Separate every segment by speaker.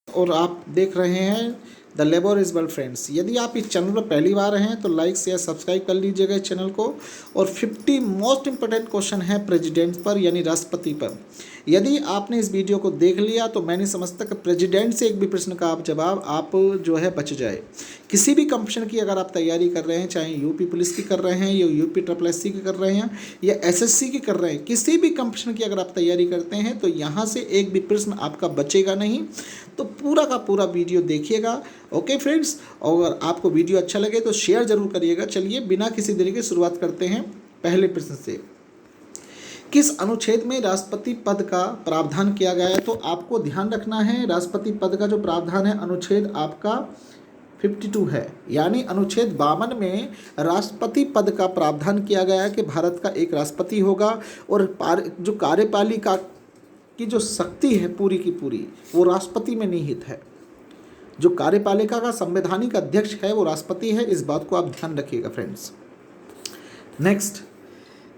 Speaker 1: और आप देख रहे हैं द लेबोरिजबल फ्रेंड्स। यदि आप इस चैनल पर पहली बार हैं तो लाइक शेयर सब्सक्राइब कर लीजिएगा इस चैनल को। और 50 मोस्ट इंपोर्टेंट क्वेश्चन है प्रेसिडेंट पर यानी राष्ट्रपति पर। यदि आपने इस वीडियो को देख लिया तो मैं नहीं समझता कि प्रेसिडेंट से एक भी प्रश्न का आप जवाब आप जो है बच जाए। किसी भी कंपटीशन की अगर आप तैयारी कर रहे हैं, चाहे यूपी पुलिस की कर रहे हैं या यूपी SSC की कर रहे हैं या SSC की कर रहे हैं, किसी भी कंपटीशन की अगर आप तैयारी करते हैं तो यहाँ से एक भी प्रश्न आपका बचेगा नहीं। तो पूरा का पूरा वीडियो देखिएगा। ओके फ्रेंड्स, और आपको वीडियो अच्छा लगे तो शेयर जरूर करिएगा। चलिए बिना किसी देरी के शुरुआत करते हैं पहले प्रश्न से। किस अनुच्छेद में राष्ट्रपति पद का प्रावधान किया गया है? तो आपको ध्यान रखना है, राष्ट्रपति पद का जो प्रावधान है अनुच्छेद आपका 52 है, यानी अनुच्छेद 52 में राष्ट्रपति पद का प्रावधान किया गया है कि भारत का एक राष्ट्रपति होगा और जो कार्यपालिका की जो शक्ति है पूरी की पूरी वो राष्ट्रपति में निहित है। जो कार्यपालिका का संवैधानिक अध्यक्ष है वो राष्ट्रपति है, इस बात को आप ध्यान रखिएगा फ्रेंड्स। नेक्स्ट,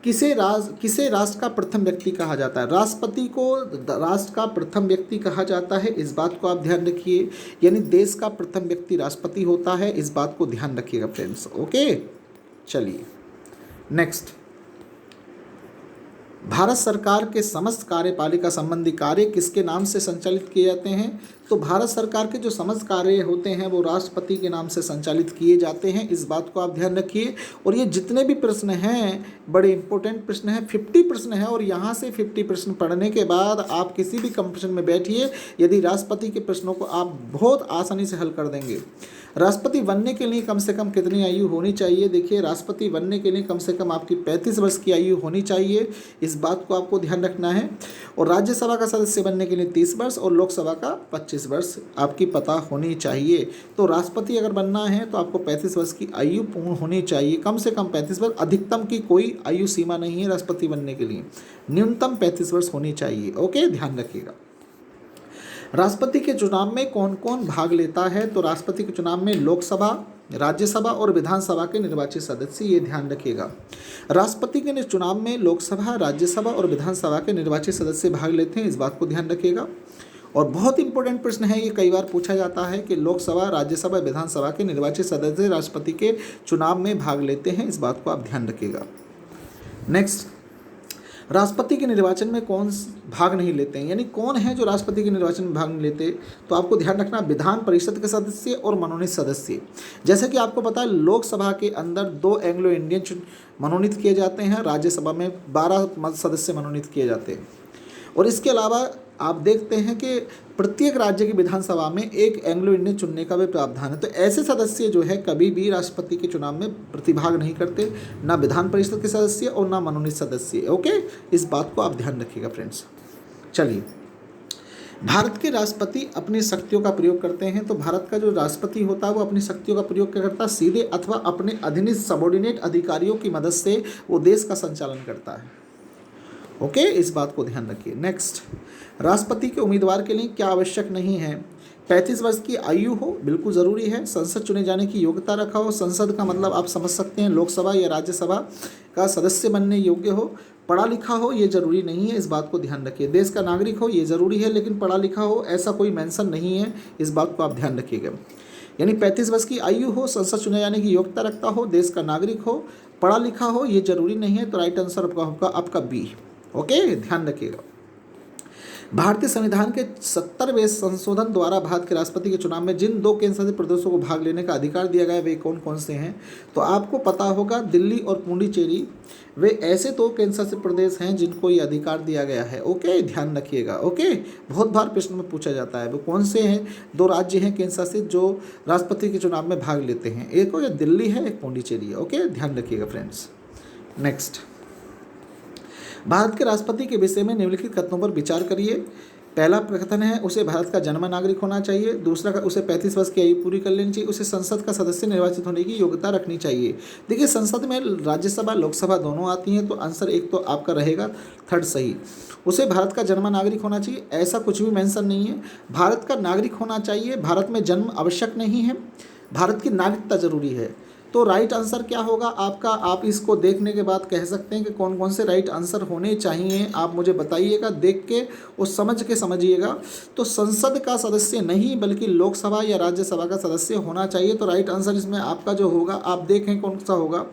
Speaker 1: किसे राष्ट्र का प्रथम व्यक्ति कहा जाता है? राष्ट्रपति को राष्ट्र का प्रथम व्यक्ति कहा जाता है, इस बात को आप ध्यान रखिए। यानी देश का प्रथम व्यक्ति राष्ट्रपति होता है, इस बात को ध्यान रखिएगा फ्रेंड्स। ओके, चलिए नेक्स्ट। भारत सरकार के समस्त कार्यपालिका संबंधी कार्य किसके नाम से संचालित किए जाते हैं? तो भारत सरकार के जो समस्त कार्य होते हैं वो राष्ट्रपति के नाम से संचालित किए जाते हैं, इस बात को आप ध्यान रखिए। और ये जितने भी प्रश्न हैं बड़े इंपॉर्टेंट प्रश्न हैं, 50 प्रश्न हैं और यहाँ से 50 प्रश्न पढ़ने के बाद आप किसी भी कंपटीशन में बैठिए, यदि राष्ट्रपति के प्रश्नों को आप बहुत आसानी से हल कर देंगे। राष्ट्रपति बनने के लिए कम से कम कितनी आयु होनी चाहिए? देखिए, राष्ट्रपति बनने के लिए कम से कम आपकी 35 वर्ष की आयु होनी चाहिए, इस बात को आपको ध्यान रखना है। और राज्यसभा का सदस्य बनने के लिए 30 वर्ष और लोकसभा का 25 वर्ष आपकी पता होनी चाहिए। तो राष्ट्रपति अगर बनना है तो आपको 35 वर्ष की आयु पूर्ण होनी चाहिए, कम से कम 35 वर्ष। अधिकतम की कोई आयु सीमा नहीं है राष्ट्रपति बनने के लिए, न्यूनतम 35 वर्ष होनी चाहिए। ओके, ध्यान रखिएगा। राष्ट्रपति के चुनाव में कौन कौन भाग लेता है? तो राष्ट्रपति के चुनाव में लोकसभा, राज्यसभा और विधानसभा के निर्वाचित सदस्य, ये ध्यान रखिएगा। राष्ट्रपति के चुनाव में लोकसभा, राज्यसभा और विधानसभा के निर्वाचित सदस्य भाग लेते हैं, इस बात को ध्यान रखिएगा। और बहुत इंपॉर्टेंट प्रश्न है, ये कई बार पूछा जाता है कि लोकसभा, राज्यसभा, विधानसभा के निर्वाचित सदस्य राष्ट्रपति के चुनाव में भाग लेते हैं, इस बात को आप ध्यान रखिएगा। नेक्स्ट, राष्ट्रपति के निर्वाचन में कौन भाग नहीं लेते हैं, यानी कौन है जो राष्ट्रपति के निर्वाचन में भाग नहीं लेते? तो आपको ध्यान रखना, विधान परिषद के सदस्य और मनोनीत सदस्य। जैसे कि आपको पता है लोकसभा के अंदर 2 एंग्लो इंडियन मनोनीत किए जाते हैं, राज्यसभा में 12 सदस्य मनोनीत किए जाते हैं। और इसके अलावा आप देखते हैं कि प्रत्येक राज्य की विधानसभा में एक एंग्लो इंडियन चुनने का भी प्रावधान है। तो ऐसे सदस्य जो है कभी भी राष्ट्रपति के चुनाव में प्रतिभाग नहीं करते, ना विधान परिषद के सदस्य और ना मनोनीत सदस्य। ओके, इस बात को आप ध्यान रखिएगा फ्रेंड्स। चलिए, भारत के राष्ट्रपति अपनी शक्तियों का प्रयोग करते हैं। तो भारत का जो राष्ट्रपति होता है वो अपनी शक्तियों का प्रयोग क्या करता है? सीधे अथवा अपने अधीनस्थ सबॉर्डिनेट अधिकारियों की मदद से वो देश का संचालन करता है। ओके, इस बात को ध्यान रखिए। नेक्स्ट, राष्ट्रपति के उम्मीदवार के लिए क्या आवश्यक नहीं है? 35 वर्ष की आयु हो, बिल्कुल ज़रूरी है। संसद चुने जाने की योग्यता रखा हो, संसद का मतलब आप समझ सकते हैं लोकसभा या राज्यसभा का सदस्य बनने योग्य हो। पढ़ा लिखा हो, ये ज़रूरी नहीं है, इस बात को ध्यान रखिए। देश का नागरिक हो, ये ज़रूरी है, लेकिन पढ़ा लिखा हो ऐसा कोई मेंशन नहीं है, इस बात को आप ध्यान रखिएगा। यानी 35 वर्ष की आयु हो, संसद चुने जाने की योग्यता रखता हो, देश का नागरिक हो, पढ़ा लिखा हो, ये ज़रूरी नहीं है। तो राइट आंसर आपका बी। ओके, ध्यान रखिएगा। भारतीय संविधान के 70वें संशोधन द्वारा भारत के राष्ट्रपति के चुनाव में जिन 2 केंद्र शासित प्रदेशों को भाग लेने का अधिकार दिया गया है वे कौन कौन से हैं? तो आपको पता होगा दिल्ली और पुडुचेरी वे ऐसे 2 केंद्र शासित प्रदेश हैं जिनको ये अधिकार दिया गया है। ओके, ध्यान रखिएगा। ओके, बहुत बार प्रश्न में पूछा जाता है वो कौन से हैं 2 राज्य हैं केंद्र शासित जो राष्ट्रपति के चुनाव में भाग लेते हैं? एक हो दिल्ली है, एक पुडुचेरी है। ओके, ध्यान रखिएगा फ्रेंड्स। नेक्स्ट, भारत के राष्ट्रपति के विषय में निम्नलिखित कथनों पर विचार करिए। पहला कथन है उसे भारत का जन्म नागरिक होना चाहिए। दूसरा उसे 35 वर्ष की आयु पूरी कर लेनी चाहिए। उसे संसद का सदस्य निर्वाचित होने की योग्यता रखनी चाहिए। देखिए, संसद में राज्यसभा लोकसभा दोनों आती हैं, तो आंसर एक तो आपका रहेगा थर्ड सही। उसे भारत का जन्म नागरिक होना चाहिए, ऐसा कुछ भी मेंशन नहीं है। भारत का नागरिक होना चाहिए, भारत में जन्म आवश्यक नहीं है, भारत की नागरिकता जरूरी है। तो राइट आंसर क्या होगा आपका, आप इसको देखने के बाद कह सकते हैं कि कौन कौन से राइट आंसर होने चाहिए, आप मुझे बताइएगा, देख के और समझ के समझिएगा। तो संसद का सदस्य नहीं बल्कि लोकसभा या राज्यसभा का सदस्य होना चाहिए। तो राइट आंसर इसमें आपका जो होगा, आप देखें कौन सा होगा।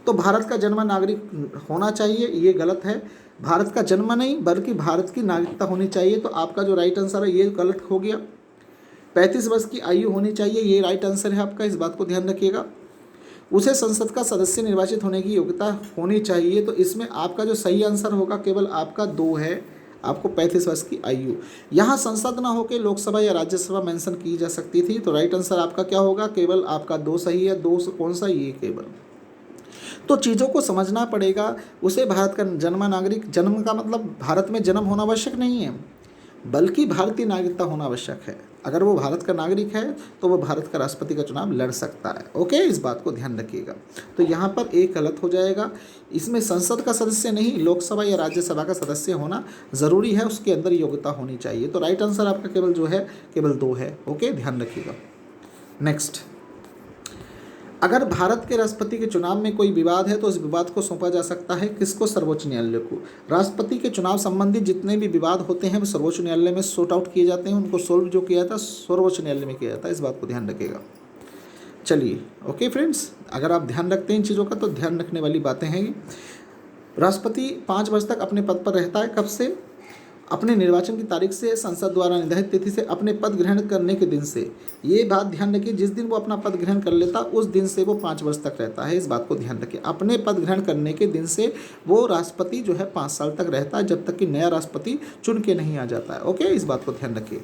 Speaker 1: तो भारत का जन्म नागरिक होना चाहिए, ये गलत है। भारत का जन्म नहीं बल्कि भारत की नागरिकता होनी चाहिए, तो आपका जो राइट आंसर है ये गलत हो गया। 35 वर्ष की आयु होनी चाहिए, ये राइट आंसर है आपका, इस बात को ध्यान रखिएगा। उसे संसद का सदस्य निर्वाचित होने की योग्यता होनी चाहिए, तो इसमें आपका जो सही आंसर होगा केवल आपका 2 है, आपको 35 वर्ष की आयु। यहाँ संसद ना होकर लोकसभा या राज्यसभा मेंशन की जा सकती थी, तो राइट आंसर आपका क्या होगा, केवल आपका 2 सही है। 2 कौन सा, ये केवल। तो चीज़ों को समझना पड़ेगा। उसे भारत का जन्म नागरिक, जन्म का मतलब भारत में जन्म होना आवश्यक नहीं है बल्कि भारतीय नागरिकता होना आवश्यक है। अगर वो भारत का नागरिक है तो वो भारत का राष्ट्रपति का चुनाव लड़ सकता है। ओके, इस बात को ध्यान रखिएगा। तो यहाँ पर एक गलत हो जाएगा, इसमें संसद का सदस्य नहीं लोकसभा या राज्यसभा का सदस्य होना ज़रूरी है, उसके अंदर योग्यता होनी चाहिए। तो राइट आंसर आपका केवल जो है केवल 2 है। ओके, ध्यान रखिएगा। नेक्स्ट, अगर भारत के राष्ट्रपति के चुनाव में कोई विवाद है तो उस विवाद को सौंपा जा सकता है किसको, सर्वोच्च न्यायालय को। राष्ट्रपति के चुनाव संबंधी जितने भी विवाद होते हैं वो सर्वोच्च न्यायालय में सॉर्ट आउट किए जाते हैं, उनको सोल्व जो किया था सर्वोच्च न्यायालय में किया जाता है, इस बात को ध्यान रखिएगा। चलिए, ओके फ्रेंड्स, अगर आप ध्यान रखते हैं इन चीज़ों का तो ध्यान रखने वाली बातें हैं ये। राष्ट्रपति 5 वर्ष तक अपने पद पर रहता है, कब से, अपने निर्वाचन की तारीख से, संसद द्वारा निर्धारित तिथि से, अपने पद ग्रहण करने के दिन से। ये बात ध्यान रखिए, जिस दिन वो अपना पद ग्रहण कर लेता उस दिन से वो 5 वर्ष तक रहता है, इस बात को ध्यान रखिए। अपने पद ग्रहण करने के दिन से वो राष्ट्रपति जो है 5 साल तक रहता है, जब तक कि नया राष्ट्रपति चुन के नहीं आ जाता है। ओके, इस बात को ध्यान रखिए।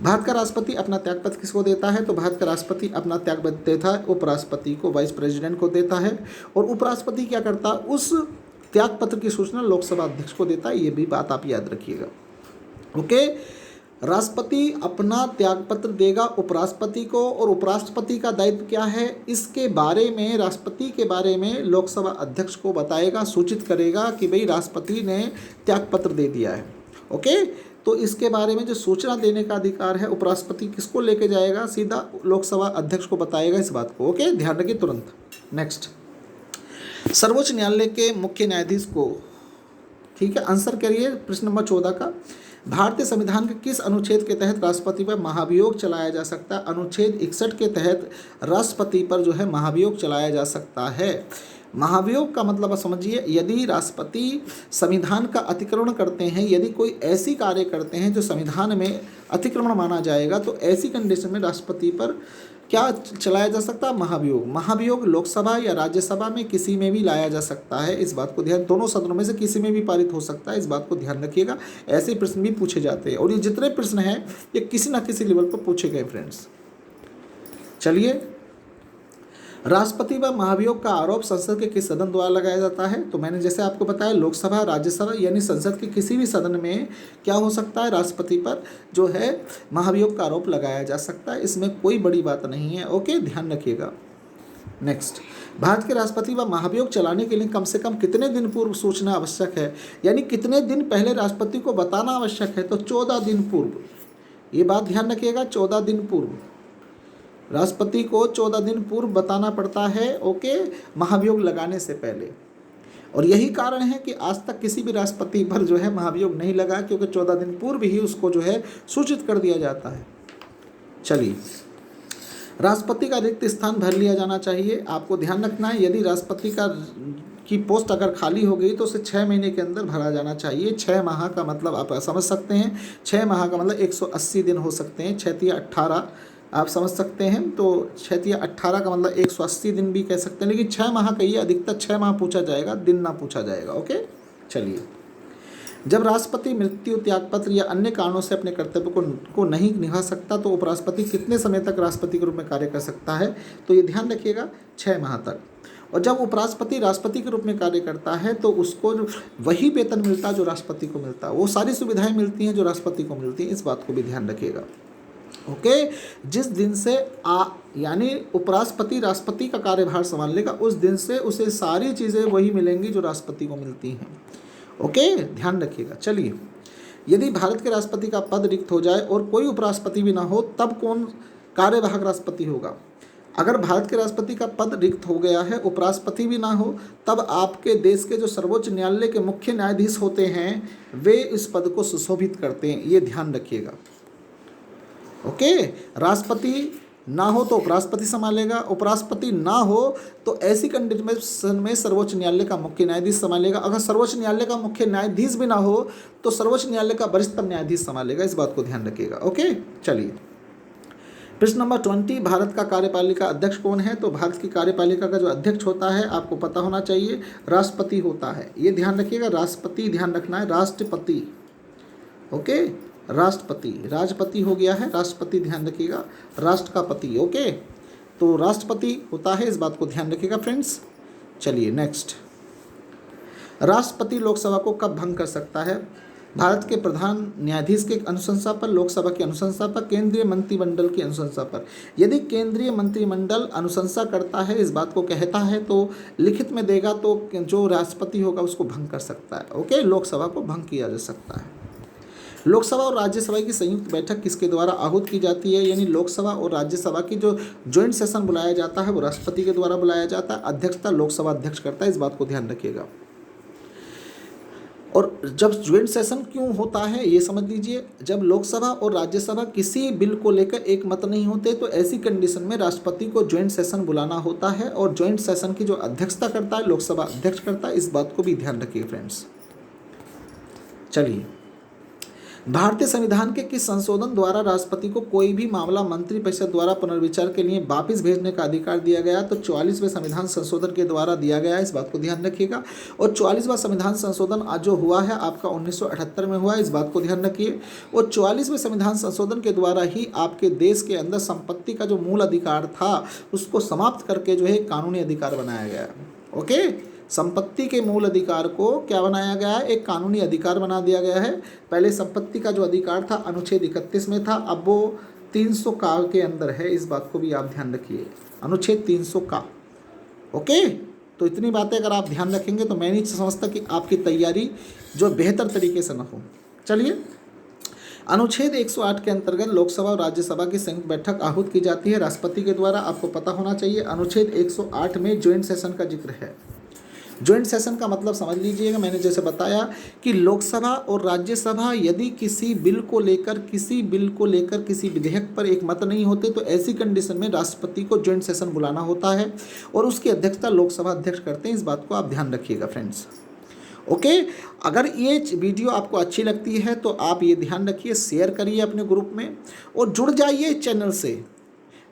Speaker 1: भारत का राष्ट्रपति अपना त्यागपत्र किसको देता है, तो भारत का राष्ट्रपति अपना त्यागपत्र देता है उपराष्ट्रपति को, वाइस प्रेसिडेंट को देता है। और उपराष्ट्रपति क्या करता है, उस त्यागपत्र की सूचना लोकसभा अध्यक्ष को देता है, ये भी बात आप याद रखिएगा। ओके, राष्ट्रपति अपना त्यागपत्र देगा उपराष्ट्रपति को, और उपराष्ट्रपति का दायित्व क्या है, इसके बारे में, राष्ट्रपति के बारे में लोकसभा अध्यक्ष को बताएगा, सूचित करेगा कि भाई राष्ट्रपति ने त्यागपत्र दे दिया है। ओके, तो इसके बारे में जो सूचना देने का अधिकार है उपराष्ट्रपति किसको लेके जाएगा, सीधा लोकसभा अध्यक्ष को बताएगा, इस बात को। ओके, ध्यान रखिए तुरंत। नेक्स्ट, सर्वोच्च न्यायालय के मुख्य न्यायाधीश को, ठीक है, आंसर करिए प्रश्न नंबर 14 का। भारतीय संविधान के किस अनुच्छेद के तहत राष्ट्रपति पर महाभियोग चलाया जा सकता है, अनुच्छेद 61 के तहत राष्ट्रपति पर जो है महाभियोग चलाया जा सकता है। महाभियोग का मतलब समझिए, यदि राष्ट्रपति संविधान का अतिक्रमण करते हैं, यदि कोई ऐसी कार्य करते हैं जो संविधान में अतिक्रमण माना जाएगा, तो ऐसी कंडीशन में राष्ट्रपति पर क्या चलाया जा सकता है, महाभियोग। महाभियोग लोकसभा या राज्यसभा में किसी में भी लाया जा सकता है, इस बात को ध्यान, दोनों सदनों में से किसी में भी पारित हो सकता है, इस बात को ध्यान रखिएगा। ऐसे प्रश्न भी पूछे जाते हैं और ये जितने प्रश्न हैं ये किसी ना किसी लेवल पर पूछे गए फ्रेंड्स। चलिए, राष्ट्रपति व महाभियोग का आरोप संसद के किस सदन द्वारा लगाया जाता है, तो मैंने जैसे आपको बताया लोकसभा, राज्यसभा यानी संसद के किसी भी सदन में क्या हो सकता है, राष्ट्रपति पर जो है महाभियोग का आरोप लगाया जा सकता है, इसमें कोई बड़ी बात नहीं है। ओके, ध्यान रखिएगा। नेक्स्ट, भारत के राष्ट्रपति व महाभियोग चलाने के लिए कम से कम कितने दिन पूर्व सूचना आवश्यक है, यानी कितने दिन पहले राष्ट्रपति को बताना आवश्यक है, तो 14 दिन पूर्व, ये बात ध्यान रखिएगा, 14 दिन पूर्व राष्ट्रपति को 14 दिन पूर्व बताना पड़ता है। ओके, महाभियोग लगाने से पहले। और यही कारण है कि आज तक किसी भी राष्ट्रपति पर जो है महाभियोग नहीं लगा, क्योंकि 14 दिन पूर्व ही उसको जो है सूचित कर दिया जाता है। चलिए, राष्ट्रपति का रिक्त स्थान भर लिया जाना चाहिए। आपको ध्यान रखना है, यदि राष्ट्रपति की पोस्ट अगर खाली हो गई तो उसे 6 महीने के अंदर भरा जाना चाहिए। 6 माह का मतलब आप समझ सकते हैं, 6 माह का मतलब 180 दिन हो सकते हैं, 6 या 18 आप समझ सकते हैं, तो 6 या 18 का मतलब 180 दिन भी कह सकते हैं, लेकिन 6 माह कहिए, अधिकतर 6 माह पूछा जाएगा, दिन ना पूछा जाएगा। ओके, चलिए, जब राष्ट्रपति मृत्यु, त्यागपत्र या अन्य कारणों से अपने कर्तव्य को नहीं निभा सकता तो उपराष्ट्रपति कितने समय तक राष्ट्रपति के रूप में कार्य कर सकता है, तो ये ध्यान रखिएगा, 6 माह तक। और जब उपराष्ट्रपति राष्ट्रपति के रूप में कार्य करता है तो उसको वही वेतन मिलता है जो राष्ट्रपति को मिलता है, वो सारी सुविधाएं मिलती हैं जो राष्ट्रपति को मिलती हैं, इस बात को भी ध्यान रखिएगा। ओके, जिस दिन से यानी उपराष्ट्रपति राष्ट्रपति का कार्यभार संभाल लेगा उस दिन से उसे सारी चीज़ें वही मिलेंगी जो राष्ट्रपति को मिलती हैं। ओके, ध्यान रखिएगा। चलिए, यदि भारत के राष्ट्रपति का पद रिक्त हो जाए और कोई उपराष्ट्रपति भी ना हो, तब कौन कार्यवाहक राष्ट्रपति होगा। अगर भारत के राष्ट्रपति का पद रिक्त हो गया है, उपराष्ट्रपति भी ना हो, तब आपके देश के जो सर्वोच्च न्यायालय के मुख्य न्यायाधीश होते हैं वे इस पद को सुशोभित करते हैं, ये ध्यान रखिएगा। ओके, राष्ट्रपति ना हो तो उपराष्ट्रपति संभालेगा, उपराष्ट्रपति ना हो तो ऐसी कंडीशन में सर्वोच्च न्यायालय का मुख्य न्यायाधीश संभालेगा। अगर सर्वोच्च न्यायालय का मुख्य न्यायाधीश भी ना हो तो सर्वोच्च न्यायालय का वरिष्ठतम न्यायाधीश संभालेगा, इस बात को ध्यान रखिएगा। ओके, चलिए प्रश्न नंबर 20, भारत का कार्यपालिका अध्यक्ष कौन है? तो भारत की कार्यपालिका का जो अध्यक्ष होता है आपको पता होना चाहिए, राष्ट्रपति होता है। ये ध्यान रखिएगा, राष्ट्रपति ध्यान रखना है, राष्ट्रपति। ओके, राष्ट्रपति, राजपति हो गया है, राष्ट्रपति ध्यान रखिएगा, राष्ट्र का पति। ओके, तो राष्ट्रपति होता है, इस बात को ध्यान रखिएगा फ्रेंड्स। चलिए नेक्स्ट, राष्ट्रपति लोकसभा को कब भंग कर सकता है? भारत के प्रधान न्यायाधीश के अनुशंसा पर, लोकसभा की अनुशंसा पर, केंद्रीय मंत्रिमंडल की अनुशंसा पर। यदि केंद्रीय मंत्रिमंडल अनुशंसा करता है, इस बात को कहता है, तो लिखित में देगा तो जो राष्ट्रपति होगा उसको भंग कर सकता है। ओके, लोकसभा को भंग किया जा सकता है। लोकसभा और राज्यसभा की संयुक्त बैठक किसके द्वारा आहूत की जाती है? यानी लोकसभा और राज्यसभा की जो ज्वाइंट सेशन बुलाया जाता है वो राष्ट्रपति के द्वारा बुलाया जाता है, अध्यक्षता लोकसभा अध्यक्ष करता है, इस बात को ध्यान रखिएगा। और जब ज्वाइंट सेशन क्यों होता है ये समझ लीजिए, जब लोकसभा और राज्यसभा किसी बिल को लेकर एक मत नहीं होते तो ऐसी कंडीशन में राष्ट्रपति को ज्वाइंट सेशन बुलाना होता है, और ज्वाइंट सेशन की जो अध्यक्षता करता है लोकसभा अध्यक्ष करता है, इस बात को भी ध्यान रखिए फ्रेंड्स। चलिए, भारतीय संविधान के किस संशोधन द्वारा राष्ट्रपति को कोई भी मामला मंत्रिपरिषद द्वारा पुनर्विचार के लिए वापस भेजने का अधिकार दिया गया? तो 44वें संविधान संशोधन के द्वारा दिया गया है, इस बात को ध्यान रखिएगा। और 44वां संविधान संशोधन आज जो हुआ है आपका 1978 में हुआ है, इस बात को ध्यान रखिए। और 44वें संविधान संशोधन के द्वारा ही आपके देश के अंदर संपत्ति का जो मूल अधिकार था उसको समाप्त करके जो है कानूनी अधिकार बनाया गया। ओके, संपत्ति के मूल अधिकार को क्या बनाया गया है? एक कानूनी अधिकार बना दिया गया है। पहले संपत्ति का जो अधिकार था अनुच्छेद 31 में था, अब वो 300 का के अंदर है, इस बात को भी आप ध्यान रखिए, अनुच्छेद 300 का। ओके, तो इतनी बातें अगर आप ध्यान रखेंगे तो मैं नहीं समझता कि आपकी तैयारी जो बेहतर तरीके से न हो। चलिए, अनुच्छेद 108 के अंतर्गत लोकसभा और राज्यसभा की संयुक्त बैठक आहूत की जाती है राष्ट्रपति के द्वारा, आपको पता होना चाहिए। अनुच्छेद 108 में ज्वाइंट सेशन का जिक्र है। ज्वाइंट सेशन का मतलब समझ लीजिएगा, मैंने जैसे बताया कि लोकसभा और राज्यसभा यदि किसी बिल को लेकर किसी विधेयक पर एक मत नहीं होते तो ऐसी कंडीशन में राष्ट्रपति को ज्वाइंट सेशन बुलाना होता है और उसकी अध्यक्षता लोकसभा अध्यक्ष करते हैं, इस बात को आप ध्यान रखिएगा फ्रेंड्स। ओके, अगर ये वीडियो आपको अच्छी लगती है तो आप ये ध्यान रखिए, शेयर करिए अपने ग्रुप में और जुड़ जाइए चैनल से।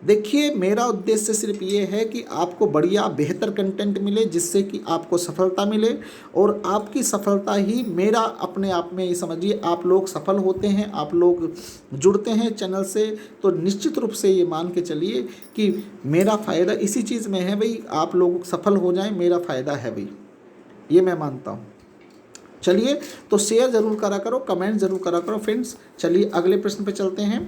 Speaker 1: देखिए, मेरा उद्देश्य सिर्फ ये है कि आपको बढ़िया बेहतर कंटेंट मिले जिससे कि आपको सफलता मिले, और आपकी सफलता ही मेरा अपने आप में, ये समझिए आप लोग सफल होते हैं, आप लोग जुड़ते हैं चैनल से, तो निश्चित रूप से ये मान के चलिए कि मेरा फ़ायदा इसी चीज़ में है भाई, आप लोग सफल हो जाएं, मेरा फ़ायदा है भाई, ये मैं मानता हूँ। चलिए, तो शेयर ज़रूर करा करो, कमेंट ज़रूर करा करो फ्रेंड्स। चलिए अगले प्रश्न पे चलते हैं।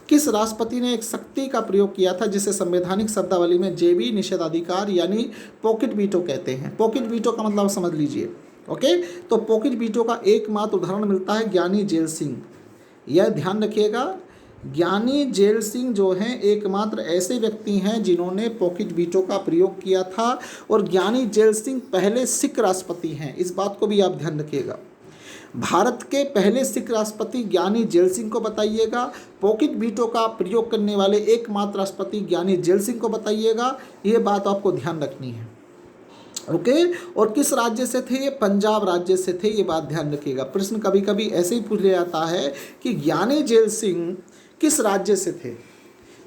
Speaker 1: किस राष्ट्रपति ने एक शक्ति का प्रयोग किया था जिसे संवैधानिक शब्दावली में जेबी निषेधाधिकार यानी पॉकेट वीटो कहते हैं? पॉकेट वीटो का मतलब समझ लीजिए। ओके, तो पॉकेट वीटो का एकमात्र उदाहरण मिलता है ज्ञानी जेल सिंह। यह ध्यान रखिएगा, ज्ञानी जेल सिंह जो हैं एकमात्र ऐसे व्यक्ति हैं जिन्होंने पॉकेट वीटो का प्रयोग किया था, और ज्ञानी जेल सिंह पहले सिख राष्ट्रपति हैं, इस बात को भी आप ध्यान रखिएगा। भारत के पहले सिख राष्ट्रपति ज्ञानी जेल सिंह को बताइएगा, पॉकेट वीटो का प्रयोग करने वाले एकमात्र राष्ट्रपति ज्ञानी जेल सिंह को बताइएगा, ये बात आपको ध्यान रखनी है। ओके, और किस राज्य से थे ये? पंजाब राज्य से थे, ये बात ध्यान रखिएगा। प्रश्न कभी कभी ऐसे ही पूछ लिया जाता है कि ज्ञानी जेल सिंह किस राज्य से थे?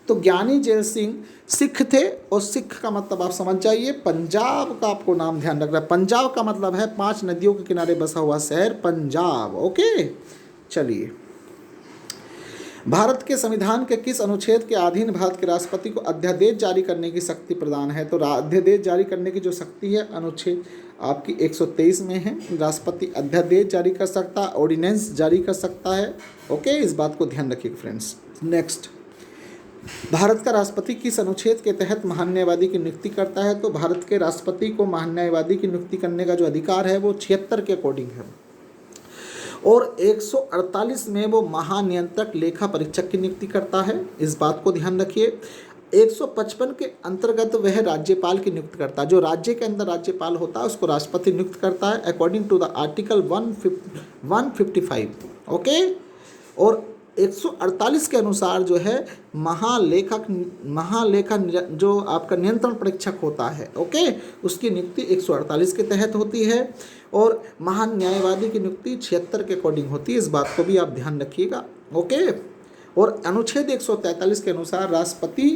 Speaker 1: तो ज्ञानी जेल सिंह सिख थे, और सिख का मतलब आप समझ जाइए, पंजाब का आपको नाम ध्यान रखना है। पंजाब का मतलब है 5 नदियों के किनारे बसा हुआ शहर पंजाब। ओके, चलिए, भारत के संविधान के किस अनुच्छेद के अधीन भारत के राष्ट्रपति को अध्यादेश जारी करने की शक्ति प्रदान है? तो अध्यादेश जारी करने की जो शक्ति है अनुच्छेद आपकी 123 में है। राष्ट्रपति अध्यादेश जारी कर सकता है, ऑर्डिनेंस जारी कर सकता है। ओके, इस बात को ध्यान रखिएगा फ्रेंड्स। नेक्स्ट, भारत का राष्ट्रपति किस अनुच्छेद के तहत महान न्यायवादी की नियुक्ति करता है? तो भारत के राष्ट्रपति को महान न्यायवादी की नियुक्ति करने का जो अधिकार है वो 76 के अकॉर्डिंग है, और 148 में वो महानियंत्रक लेखा परीक्षक की नियुक्ति करता है, इस बात को ध्यान रखिए। 155 के अंतर्गत वह राज्यपाल की नियुक्त करता है। जो राज्य के अंदर राज्यपाल होता है उसको राष्ट्रपति नियुक्त करता है according to the article 155। Okay. और 148 के अनुसार जो है महालेखा जो आपका नियंत्रण परीक्षक होता है, ओके, उसकी नियुक्ति 148 के तहत होती है। और महान न्यायवादी की नियुक्ति 76 के अकॉर्डिंग होती है। इस बात को भी आप ध्यान रखिएगा। ओके। और अनुच्छेद 143 के अनुसार राष्ट्रपति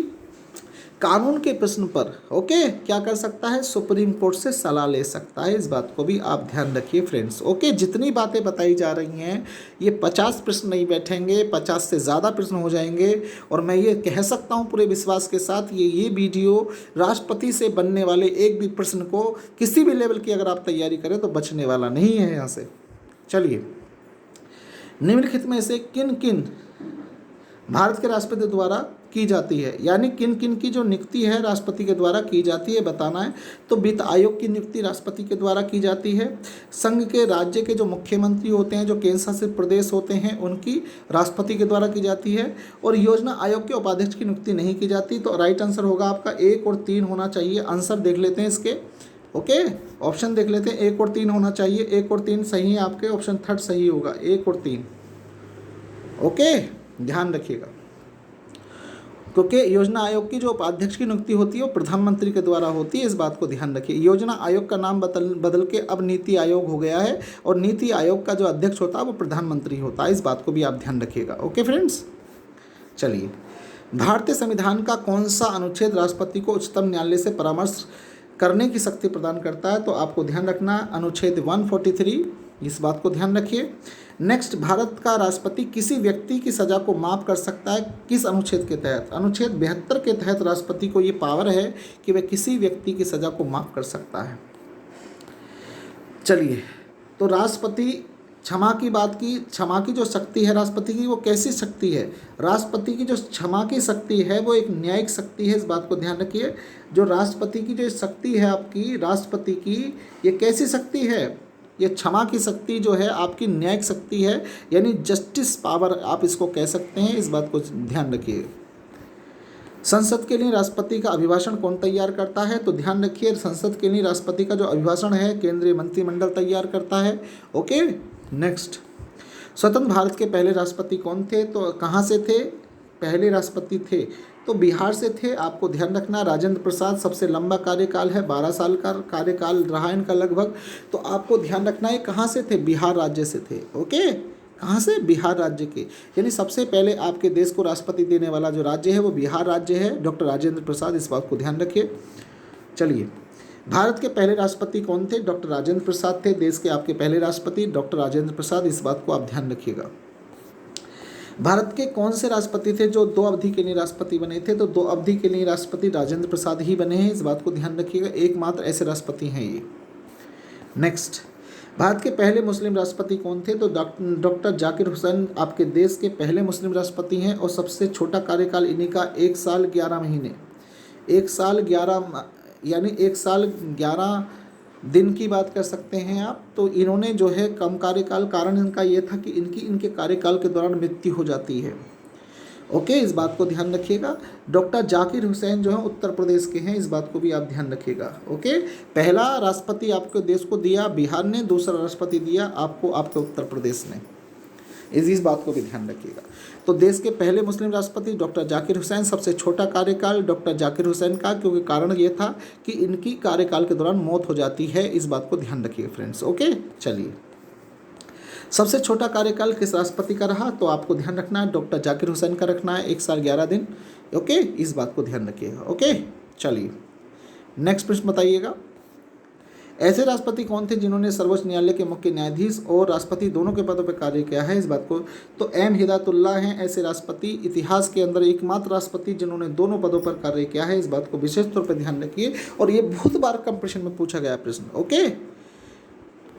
Speaker 1: कानून के प्रश्न पर, ओके, क्या कर सकता है, सुप्रीम कोर्ट से सलाह ले सकता है। इस बात को भी आप ध्यान रखिए फ्रेंड्स। ओके। जितनी बातें बताई जा रही हैं ये 50 प्रश्न नहीं बैठेंगे, 50 से ज़्यादा प्रश्न हो जाएंगे। और मैं ये कह सकता हूँ पूरे विश्वास के साथ ये वीडियो राष्ट्रपति से बनने वाले एक भी प्रश्न को किसी भी लेवल की अगर आप तैयारी करें तो बचने वाला नहीं है यहाँ से। चलिए, निम्नलिखित में से किन किन भारत के राष्ट्रपति द्वारा की जाती है, यानी किन किन की जो नियुक्ति है राष्ट्रपति के द्वारा की जाती है बताना है। तो वित्त आयोग की नियुक्ति राष्ट्रपति के द्वारा की जाती है। संघ के राज्य के जो मुख्यमंत्री होते हैं, जो केंद्र शासित प्रदेश होते हैं, उनकी राष्ट्रपति के द्वारा की जाती है। और योजना आयोग के उपाध्यक्ष की नियुक्ति नहीं की जाती। तो राइट आंसर होगा आपका 1 और 3 होना चाहिए। आंसर देख लेते हैं इसके। ओके, ऑप्शन देख लेते हैं। 1 और 3 होना चाहिए। 1 और 3 सही है आपके, ऑप्शन थर्ड सही होगा, 1 और 3। ओके, ध्यान रखिएगा। क्योंकि योजना आयोग की जो उपाध्यक्ष की नियुक्ति होती है वो प्रधानमंत्री के द्वारा होती है। इस बात को ध्यान रखिए। योजना आयोग का नाम बदल के अब नीति आयोग हो गया है। और नीति आयोग का जो अध्यक्ष होता है वो प्रधानमंत्री होता है। इस बात को भी आप ध्यान रखिएगा। ओके फ्रेंड्स, चलिए, भारतीय संविधान का कौन सा अनुच्छेद राष्ट्रपति को उच्चतम न्यायालय से परामर्श करने की शक्ति प्रदान करता है? तो आपको ध्यान रखना अनुच्छेद 143, इस बात को ध्यान रखिए। नेक्स्ट, भारत का राष्ट्रपति किसी व्यक्ति की सजा को माफ कर सकता है किस अनुच्छेद के तहत? अनुच्छेद 72 के तहत राष्ट्रपति को ये पावर है कि वह किसी व्यक्ति की सजा को माफ कर सकता है। चलिए, तो राष्ट्रपति क्षमा की बात की। क्षमा की जो शक्ति है राष्ट्रपति की वो कैसी शक्ति है? राष्ट्रपति की जो क्षमा की शक्ति है वो एक न्यायिक शक्ति है। इस बात को ध्यान रखिए। जो राष्ट्रपति की जो शक्ति है आपकी, राष्ट्रपति की, ये कैसी शक्ति है? ये क्षमा की शक्ति जो है आपकी न्यायिक शक्ति है, यानी जस्टिस पावर आप इसको कह सकते हैं। इस बात को ध्यान रखिए। संसद के लिए राष्ट्रपति का अभिभाषण कौन तैयार करता है? तो ध्यान रखिए, संसद के लिए राष्ट्रपति का जो अभिभाषण है केंद्रीय मंत्रिमंडल तैयार करता है। ओके। नेक्स्ट, स्वतंत्र भारत के पहले राष्ट्रपति कौन थे? तो कहाँ से थे पहले राष्ट्रपति थे? तो बिहार से थे। आपको ध्यान रखना, राजेंद्र प्रसाद, सबसे लंबा कार्यकाल है, 12 साल का कार्यकाल रहा इनका लगभग। तो आपको ध्यान रखना है कहाँ से थे, बिहार राज्य से थे। ओके, कहाँ से? बिहार राज्य के, यानी सबसे पहले आपके देश को राष्ट्रपति देने वाला जो राज्य है वो बिहार राज्य है, डॉक्टर राजेंद्र प्रसाद। इस बात को ध्यान रखिए। चलिए, भारत के पहले राष्ट्रपति कौन थे? डॉक्टर राजेंद्र प्रसाद थे। देश के आपके पहले राष्ट्रपति डॉक्टर राजेंद्र प्रसाद। इस बात को आप ध्यान रखिएगा। भारत के कौन से राष्ट्रपति थे जो 2 अवधि के लिए राष्ट्रपति बने थे? तो 2 अवधि के लिए राष्ट्रपति राजेंद्र प्रसाद ही बने हैं। इस बात को ध्यान रखिएगा। एकमात्र ऐसे राष्ट्रपति हैं ये। नेक्स्ट, भारत के पहले मुस्लिम राष्ट्रपति कौन थे? तो डॉक्टर जाकिर हुसैन आपके देश के पहले मुस्लिम राष्ट्रपति हैं। और सबसे छोटा कार्यकाल इन्हीं का 1 साल 11 महीने, 1 साल 11 यानी 1 साल 11 दिन की बात कर सकते हैं आप। तो इन्होंने जो है कम कार्यकाल, कारण इनका ये था कि इनके कार्यकाल के दौरान मृत्यु हो जाती है। ओके, इस बात को ध्यान रखिएगा। डॉक्टर जाकिर हुसैन जो है उत्तर प्रदेश के हैं। इस बात को भी आप ध्यान रखिएगा। ओके, पहला राष्ट्रपति आपके देश को दिया बिहार ने, दूसरा राष्ट्रपति दिया आपको आपके उत्तर प्रदेश ने। इस बात को भी ध्यान रखिएगा। तो देश के पहले मुस्लिम राष्ट्रपति डॉक्टर जाकिर हुसैन, सबसे छोटा कार्यकाल डॉक्टर जाकिर हुसैन का, क्योंकि कारण ये था कि इनकी कार्यकाल के दौरान मौत हो जाती है। इस बात को ध्यान रखिए फ्रेंड्स। ओके, चलिए, सबसे छोटा कार्यकाल किस राष्ट्रपति का रहा? तो आपको ध्यान रखना है डॉक्टर जाकिर हुसैन का रखना है, 1 साल 11 दिन। ओके, इस बात को ध्यान रखिएगा। ओके, चलिए, नेक्स्ट प्रश्न बताइएगा। ऐसे राष्ट्रपति कौन थे जिन्होंने सर्वोच्च न्यायालय के मुख्य न्यायाधीश और राष्ट्रपति दोनों के पदों पर कार्य किया है? इस बात को, तो एम हिदायतुल्लाह हैं ऐसे राष्ट्रपति, इतिहास के अंदर एकमात्र राष्ट्रपति जिन्होंने दोनों पदों पर कार्य किया है। इस बात को विशेष तौर पर ध्यान रखिए। और ये बहुत बार कंपटीशन में पूछा गया प्रश्न। ओके,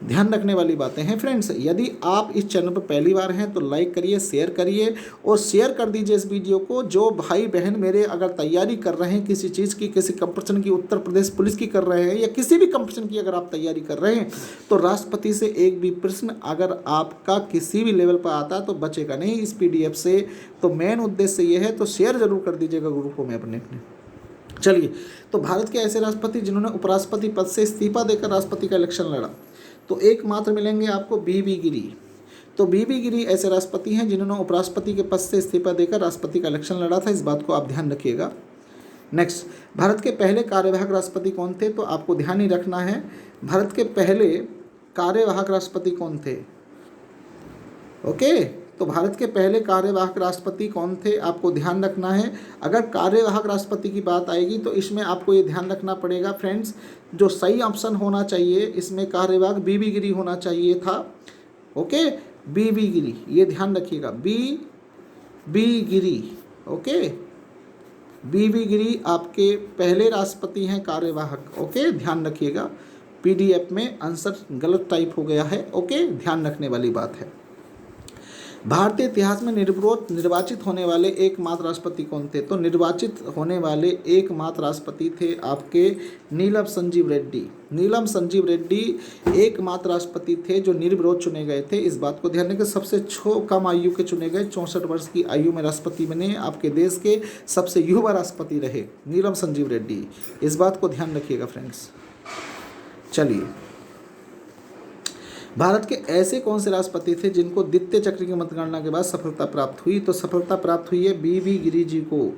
Speaker 1: ध्यान रखने वाली बातें हैं फ्रेंड्स। यदि आप इस चैनल पर पहली बार हैं तो लाइक करिए, शेयर करिए और शेयर कर दीजिए इस वीडियो को। जो भाई बहन मेरे अगर तैयारी कर रहे हैं किसी चीज़ की, किसी कंपटीशन की, उत्तर प्रदेश पुलिस की कर रहे हैं या किसी भी कंपटीशन की अगर आप तैयारी कर रहे हैं, तो राष्ट्रपति से एक भी प्रश्न अगर आपका किसी भी लेवल पर आता है तो बचेगा नहीं इस PDF से। तो मेन उद्देश्य ये है, तो शेयर जरूर कर दीजिएगा ग्रुपों में अपने। चलिए, तो भारत के ऐसे राष्ट्रपति जिन्होंने उपराष्ट्रपति पद से इस्तीफा देकर राष्ट्रपति का इलेक्शन लड़ा, तो एकमात्र मिलेंगे आपको BB गिरी। तो BB गिरी ऐसे राष्ट्रपति हैं जिन्होंने उपराष्ट्रपति के पद से इस्तीफा देकर राष्ट्रपति का इलेक्शन लड़ा था। इस बात को आप ध्यान रखिएगा। नेक्स्ट, भारत के पहले कार्यवाहक राष्ट्रपति कौन थे? तो आपको ध्यान ही रखना है, भारत के पहले कार्यवाहक राष्ट्रपति कौन थे। ओके, तो भारत के पहले कार्यवाहक राष्ट्रपति कौन थे आपको ध्यान रखना है। अगर कार्यवाहक राष्ट्रपति की बात आएगी तो इसमें आपको ये ध्यान रखना पड़ेगा फ्रेंड्स, जो सही ऑप्शन होना चाहिए इसमें कार्यवाहक BB गिरी होना चाहिए था। ओके, BB गिरी, ये ध्यान रखिएगा, BB गिरी। ओके, BB गिरी आपके पहले राष्ट्रपति हैं कार्यवाहक। ओके, ध्यान रखिएगा, PDF में आंसर गलत टाइप हो गया है। ओके, ध्यान रखने वाली बात है। भारतीय इतिहास में निर्विरोध निर्वाचित होने वाले एकमात्र राष्ट्रपति कौन थे? तो निर्वाचित होने वाले एकमात्र राष्ट्रपति थे आपके नीलम संजीव रेड्डी। नीलम संजीव रेड्डी एकमात्र राष्ट्रपति थे जो निर्विरोध चुने गए थे। इस बात को ध्यान रखें, सबसे कम आयु के चुने गए, 64 वर्ष की आयु में राष्ट्रपति बने, आपके देश के सबसे युवा राष्ट्रपति रहे नीलम संजीव रेड्डी। इस बात को ध्यान रखिएगा फ्रेंड्स। चलिए, भारत के ऐसे कौन से राष्ट्रपति थे जिनको द्वितीय चक्र की मतगणना के बाद सफलता प्राप्त हुई? तो सफलता प्राप्त हुई है BB गिरी जी को।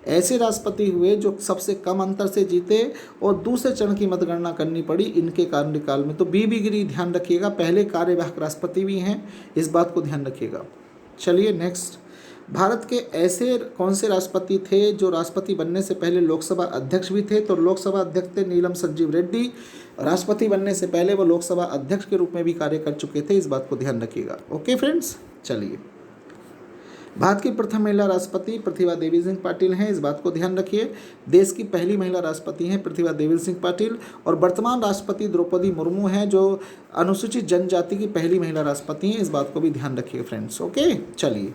Speaker 1: ऐसे राष्ट्रपति हुए जो सबसे कम अंतर से जीते और दूसरे चरण की मतगणना करनी पड़ी इनके कार्यकाल में। तो BB गिरी ध्यान रखिएगा, पहले कार्यवाहक राष्ट्रपति भी हैं, इस बात को ध्यान रखिएगा। चलिए नेक्स्ट, भारत के ऐसे कौन से राष्ट्रपति थे जो राष्ट्रपति बनने से पहले लोकसभा अध्यक्ष भी थे? तो लोकसभा अध्यक्ष थे नीलम संजीव रेड्डी। राष्ट्रपति बनने से पहले वो लोकसभा अध्यक्ष के रूप में भी कार्य कर चुके थे, इस बात को ध्यान रखिएगा। ओके फ्रेंड्स, चलिए, भारत की प्रथम महिला राष्ट्रपति प्रतिभा देवी सिंह पाटिल हैं, इस बात को ध्यान रखिए। देश की पहली महिला राष्ट्रपति हैं प्रतिभा देवी सिंह पाटिल। और वर्तमान राष्ट्रपति द्रौपदी मुर्मू हैं जो अनुसूचित जनजाति की पहली महिला राष्ट्रपति हैं, इस बात को भी ध्यान रखिए फ्रेंड्स। ओके, चलिए,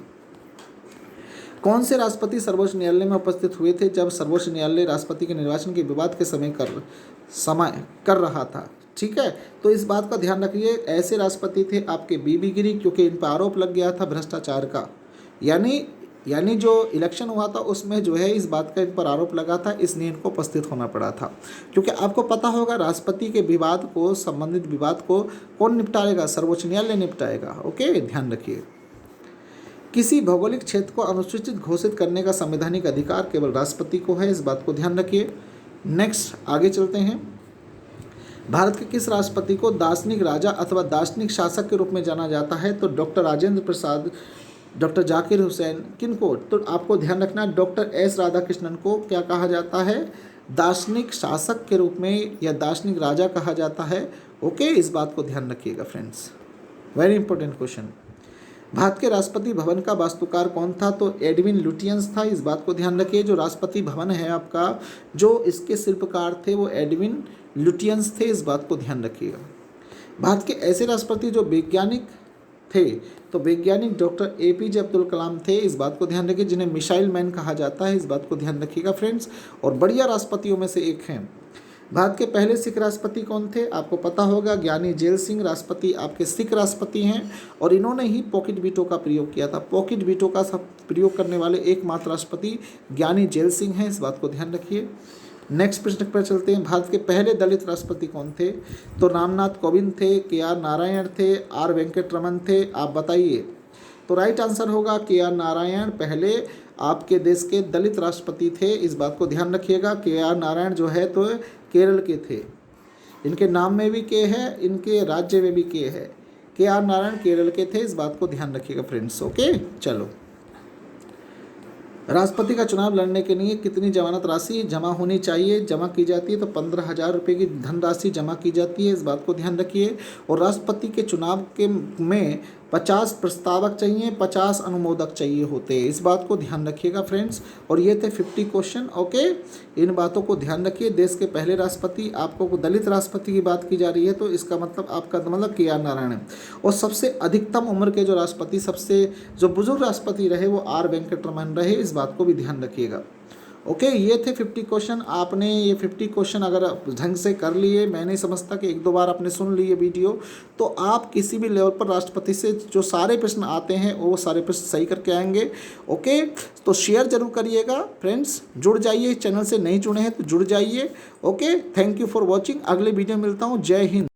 Speaker 1: कौन से राष्ट्रपति सर्वोच्च न्यायालय में उपस्थित हुए थे जब सर्वोच्च न्यायालय राष्ट्रपति के निर्वाचन के विवाद के समय कर रहा था? ठीक है, तो इस बात का ध्यान रखिए, ऐसे राष्ट्रपति थे आपके BB गिरी, क्योंकि इन पर आरोप लग गया था भ्रष्टाचार का। यानी जो इलेक्शन हुआ था उसमें जो है इस बात का इन पर आरोप लगा था, इसलिए इनको उपस्थित होना पड़ा था। क्योंकि आपको पता होगा राष्ट्रपति के विवाद को, संबंधित विवाद को कौन निपटाएगा? सर्वोच्च न्यायालय निपटाएगा। ओके, ध्यान रखिए। किसी भौगोलिक क्षेत्र को अनुसूचित घोषित करने का संवैधानिक अधिकार केवल राष्ट्रपति को है, इस बात को ध्यान रखिए। नेक्स्ट, आगे चलते हैं। भारत के किस राष्ट्रपति को दार्शनिक राजा अथवा दार्शनिक शासक के रूप में जाना जाता है? तो डॉक्टर राजेंद्र प्रसाद, डॉक्टर जाकिर हुसैन, किनको? तो आपको ध्यान रखना, डॉक्टर S राधाकृष्णन को क्या कहा जाता है? दार्शनिक शासक के रूप में या दार्शनिक राजा कहा जाता है। ओके, इस बात को ध्यान रखिएगा friends, very important question. Bharat के राष्ट्रपति भवन का वास्तुकार कौन था? तो एडविन लुटियंस था, इस बात को ध्यान रखिए। जो राष्ट्रपति भवन है आपका, जो इसके शिल्पकार थे वो एडविन लुटियंस थे, इस बात को ध्यान रखिएगा। भारत के ऐसे राष्ट्रपति जो वैज्ञानिक थे, तो वैज्ञानिक डॉक्टर APJ अब्दुल कलाम थे, इस बात को ध्यान रखिए, जिन्हें मिसाइल मैन कहा जाता है, इस बात को ध्यान रखिएगा फ्रेंड्स। और बढ़िया राष्ट्रपतियों में से एक हैं। भारत के पहले सिख राष्ट्रपति कौन थे? आपको पता होगा, ज्ञानी जेल सिंह राष्ट्रपति आपके सिख राष्ट्रपति हैं और इन्होंने ही पॉकेट वीटो का प्रयोग किया था। पॉकेट वीटो का प्रयोग करने वाले एकमात्र राष्ट्रपति ज्ञानी जेल सिंह हैं, इस बात को ध्यान रखिए। नेक्स्ट प्रश्न पर चलते हैं। भारत के पहले दलित राष्ट्रपति कौन थे? तो रामनाथ कोविंद थे, KR नारायण थे, R वेंकट रमन थे, आप बताइए। तो राइट आंसर होगा KR नारायण पहले आपके देश के दलित राष्ट्रपति थे, इस बात को ध्यान रखिएगा। KR नारायण जो है तो केरल के थे, इनके नाम में भी के है, इनके राज्य में भी के है। KR नारायण केरल के थे, इस बात को ध्यान रखिएगा फ्रेंड्स। ओके, चलो, राष्ट्रपति का चुनाव लड़ने के लिए कितनी जमानत राशि जमा होनी चाहिए? जमा की जाती है तो 15,000 रुपये की धनराशि जमा की जाती है, इस बात को ध्यान रखिए। और राष्ट्रपति के चुनाव में 50 प्रस्तावक चाहिए, 50 अनुमोदक चाहिए होते हैं। इस बात को ध्यान रखिएगा फ्रेंड्स। और ये थे 50 क्वेश्चन। ओके, इन बातों को ध्यान रखिए। देश के पहले राष्ट्रपति, आपको दलित राष्ट्रपति की बात की जा रही है तो इसका मतलब आपका मतलब KR नारायण है। और सबसे अधिकतम उम्र के जो राष्ट्रपति, सबसे जो बुजुर्ग राष्ट्रपति रहे वो R वेंकटरमन रहे। इस बात को भी ध्यान रखिएगा। ओके, ये थे 50 क्वेश्चन। आपने ये 50 क्वेश्चन अगर ढंग से कर लिए, मैं नहीं समझता कि 1-2 बार आपने सुन ली ये वीडियो, तो आप किसी भी लेवल पर राष्ट्रपति से जो सारे प्रश्न आते हैं वो सारे प्रश्न सही करके आएंगे। ओके, तो शेयर जरूर करिएगा फ्रेंड्स। जुड़ जाइए, चैनल से नहीं जुड़े हैं तो जुड़ जाइए। Okay, thank you for watching. अगले वीडियो में मिलता हूँ। जय हिंद।